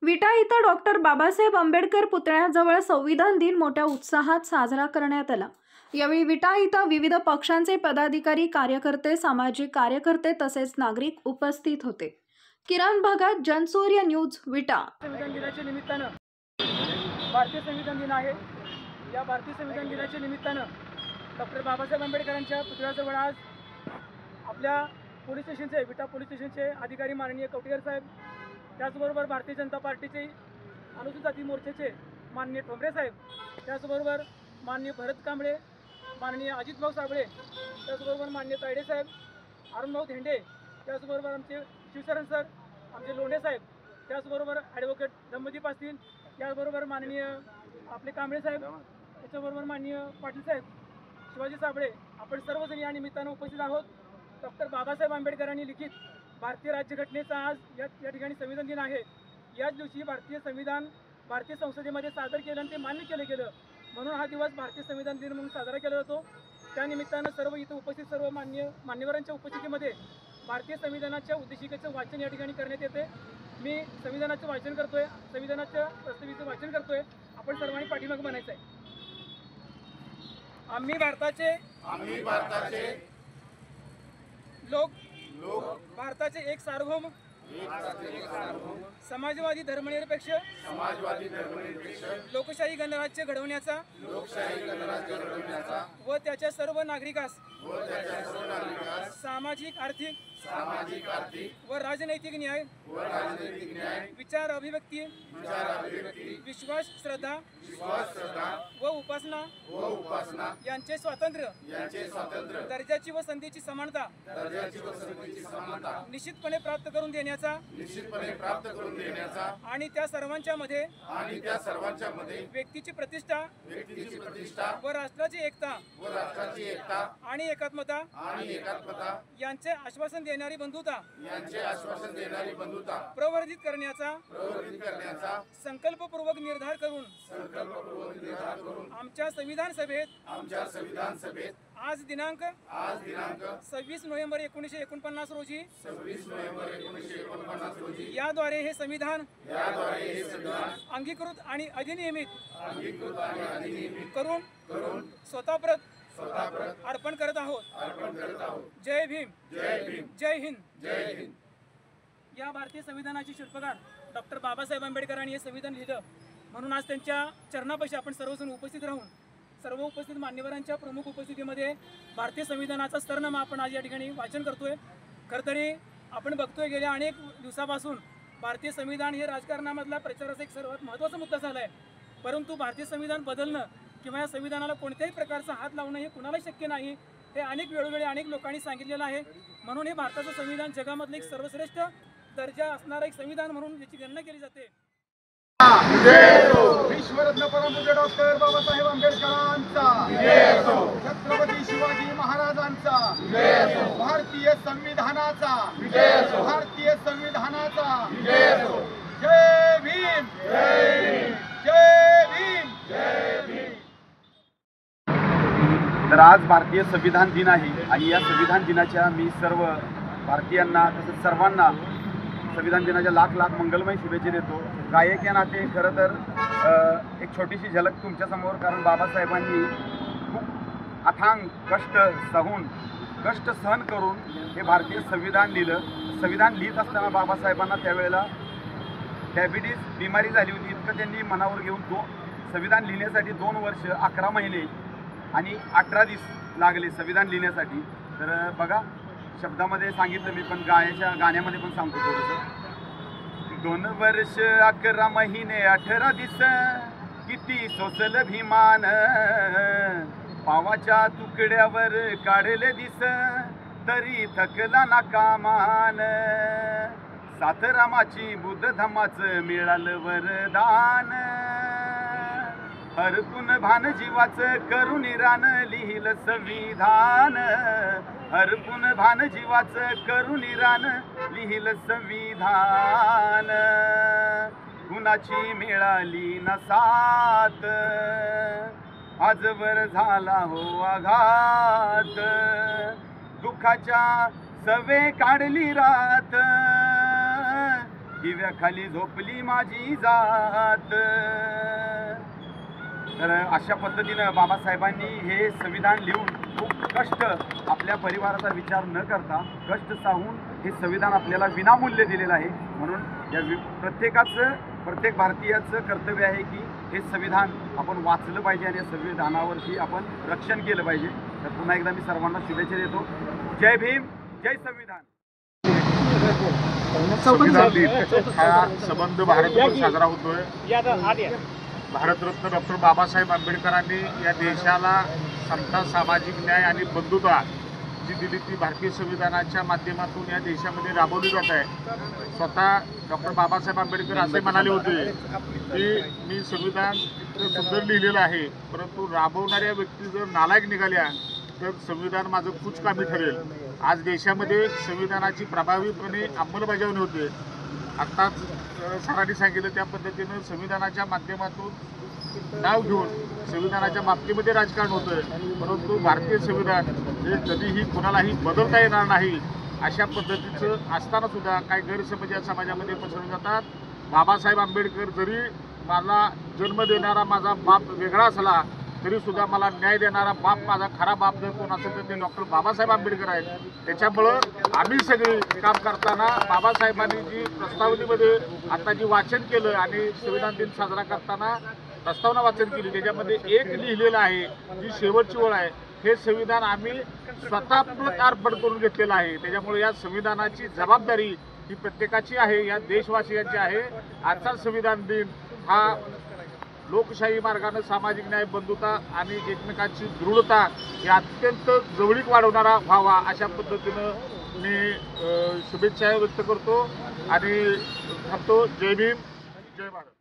विटा इथं डॉक्टर बाबासाहेब आंबेडकर पुतळ्याजवळ संविधान दिन मोठ्या उत्साहात साजरा करण्यात आला। यावेळी विटा इथं विविध पक्षांचे पदाधिकारी, कार्यकर्ते, सामाजिक कार्यकर्ते तसेच नागरिक उपस्थित होते। किरण भगत, जनसूर्य न्यूज, विटा। संविधान दिनाच्या निमित्तानं भारतीय संविधान दिन आहे। या भारतीय संविधान दिनाच्या निमित्तानं डॉक्टर बाबासाहेब आंबेडकरांच्या पुतळ्याजवळ आज आपल्या पोलीस स्टेशनचे, विटा पोलीस स्टेशनचे अधिकारी माननीय कवटेकर साहेब, त्याचबरोबर भारतीय जनता पार्टीचे अनुसूचित जाती मोर्चाचे माननीय ठोंबरे साहेब, त्याचबरोबर माननीय भरत कांबळे, माननीय अजितभाऊ साबळे, त्याचबरोबर माननीय तायडे साहेब, अरुणभाऊ धेंडे, त्याचबरोबर आमचे शिवशरण सर, आमचे लोंढे साहेब, त्याचबरोबर ॲडव्होकेट धम्मदीप असतील, त्याचबरोबर माननीय आपले कांबळे साहेब, त्याच्याबरोबर माननीय पाटील साहेब, शिवाजी साबळे, आपण सर्वजण या निमित्तानं उपस्थित आहोत। डॉक्टर बाबासाहेब आंबेडकरांनी लिखित भारतीय राज्यघटनेचा आज या ठिकाणी संविधान दिन आहे। याच दिवशी भारतीय संविधान भारतीय संसदेमध्ये सादर केलं आणि ते मान्य केलं गेलं, म्हणून हा दिवस भारतीय संविधान दिन म्हणून साजरा केला जातो। त्यानिमित्तानं सर्व इथं उपस्थित सर्व मान्यवरांच्या उपस्थितीमध्ये भारतीय संविधानाच्या उद्देशिकेचं वाचन या ठिकाणी करण्यात येते। मी संविधानाचं वाचन करतोय, संविधानाच्या प्रस्ताविकेचं वाचन करतोय। आपण सर्वांनी पाठीमागे म्हणायचं आहे, आम्ही भारताचे लोक भारताचे एक सार्वभौम समाजवादी धर्मनिरपेक्ष लोकशाही गणराज्य घडवण्याचा व त्याच्या सर्व नागरिकास सामाजिक आर्थिक व राजनैतिक न्याय विचार अभिव्यक्ती विश्वास श्रद्धा व उपासना यांचे स्वातंत्र्य दर्जाची व संधीची समानता निश्चितपणे प्राप्त करून देण्याचा आणि त्या सर्वांच्या मध्ये व्यक्तीची प्रतिष्ठा व राष्ट्राची एकता आणि एकात्मता यांचे आश्वासन देणारी बंधुता प्रवर्धित करण्याचा संकल्पपूर्वक निर्धार करून आमच्या संविधान सभेत आज दिनांक 26 नोव्हेंबर 1949 रोजी याद्वारे हे संविधान अंगीकृत आणि अधिनियमित करून स्वतःप्रत अर्पण करत आहोत। जय भीम, जय हिंद। या भारतीय संविधानाचे शिल्पकार डॉक्टर बाबासाहेब आंबेडकरांनी हे संविधान लिहिलं, म्हणून आज त्यांच्या चरणापाशी आपण सर्वजण उपस्थित राहून सर्व उपस्थित मान्यवरांच्या प्रमुख उपस्थितीमध्ये भारतीय संविधानाचा स्तरनामा आपण आज या ठिकाणी वाचन करतोय। खरं तरी आपण बघतोय गेल्या अनेक दिवसापासून भारतीय संविधान हे राजकारणामधला प्रचाराचा एक सर्वात महत्त्वाचा मुद्दा झाला आहे, परंतु भारतीय संविधान बदलणं किंवा या संविधानाला कोणत्याही प्रकारचा हात लावणं हे कुणाला शक्य नाही, हे अनेक वेळोवेळी अनेक लोकांनी सांगितलेलं आहे। म्हणून हे भारताचं संविधान जगामधलं एक सर्वश्रेष्ठ दर्जा असणारं एक संविधान म्हणून याची गणना केली जाते। विश्वरत्न परमपूज्य डॉक्टर बाबासाहेब आंबेडकरांचा, छत्रपती शिवाजी महाराजांचा, भारतीय संविधानाचा, जय भीम, जय भीम। तर आज भारतीय संविधान दिन आहे आणि या संविधान दिनाच्या मी सर्व भारतीयांना तसंच सर्वांना संविधान दिनाच्या लाख मंगलमय शुभेच्छा देतो। गायक या नाते खरं तर एक छोटीशी झलक तुमच्यासमोर, कारण बाबासाहेबांनी खूप अथांग कष्ट सहन करून हे भारतीय संविधान लिहिलं। संविधान लिहित असताना बाबासाहेबांना त्यावेळेला डायबिटीज बिमारी झाली होती, इतकं त्यांनी मनावर घेऊन संविधान लिहिण्यासाठी 2 वर्ष 11 महिने आणि 18 दिवस लागले संविधान लिहिण्यासाठी। तर बघा, शब्दामध्ये सांगितलं मी, पण गाण्यामध्ये पण सांगतो थोडंसं। 2 वर्ष 11 महिने 18 दिवस, किती सोसल भीमान, पावाच्या तुकड्यावर काढले दिस, तरी थकला ना कामान, सात रामाची बुद्ध धम्माचं मिळालं वरदान, हरकून भान जीवाचं करून रान लिहिलं संविधान, हरकून भान जीवाचं करून रान लिहिलं संविधान, कुणाची मिळाली न साथ, आजवर झाला हो आघात, दुःखाच्या सवे काढली रात, दिव्याखाली झोपली माझी जात. तर अशा पद्धतीनं बाबासाहेबांनी हे संविधान लिहून खूप कष्ट आपल्या परिवाराचा विचार न करता कष्ट साहून हे संविधान आपल्याला विनामूल्य दिलेलं आहे. म्हणून या प्रत्येक भारतीयाचं कर्तव्य आहे की हे संविधान आपण वाचलं पाहिजे आणि या संविधानावरती आपण रक्षण केलं पाहिजे. तर पुन्हा एकदा मी सर्वांना शुभेच्छा देतो. जय भीम, जय संविधान. संविधान दिन हा संबंध भारतभर साजरा होतोय. भारतरत्न डॉक्टर बाबासाहेब आंबेडकरांनी या देशाला समता, सामाजिक न्याय आणि बंधुता जी दिली ती भारतीय संविधानाच्या माध्यमातून या देशामध्ये राबवली जात आहे. स्वतः डॉक्टर बाबासाहेब आंबेडकर असे म्हणाले होते की मी संविधान सुंदर लिहिलेलं आहे, परंतु राबवणाऱ्या व्यक्ती जर नालायक निघाल्या तर संविधान माझं कुचकामी ठरेल. आज देशामध्ये संविधानाची प्रभावीपणे अंमलबजावणी होते. आत्ताच सरांनी सांगितलं त्या पद्धतीनं संविधानाच्या माध्यमातून नाव घेऊन संविधानाच्या बाबतीमध्ये राजकारण होतं. परंतु भारतीय संविधान हे कधीही कोणालाही बदलता येणार नाही अशा पद्धतीचं असताना सुद्धा काही गैरसमज या समाजामध्ये पसरवले जातात. बाबासाहेब आंबेडकर जरी मला जन्म देणारा माझा बाप वेगळा असला तरीसुद्धा मला न्याय देणारा बाप, माझा खरा बाप जर कोण असेल तर ते डॉक्टर बाबासाहेब आंबेडकर आहेत. त्याच्यामुळं आम्ही सगळी काम करताना बाबासाहेबांनी जी प्रस्तावनेमध्ये आता जी वाचन केलं आणि संविधान दिन साजरा करताना प्रस्तावना वाचन केली त्याच्यामध्ये एक लिहिलेलं आहे, जी शेवटची ओळ आहे, हे संविधान आम्ही स्वतः अर्पण करून घेतलेलं आहे. त्याच्यामुळे या संविधानाची जबाबदारी ही प्रत्येकाची आहे, या देशवासियांची आहे. आजचा संविधान दिन हा लोकशाही मार्गाने सामाजिक न्याय, बंधुता आणि एकमेकांची दृढता ही अत्यंत जवळीक वाढवणारा व्हावा अशा पद्धतीनं मी शुभेच्छा व्यक्त करतो आणि थांबतो. जय भीम, जय भारत.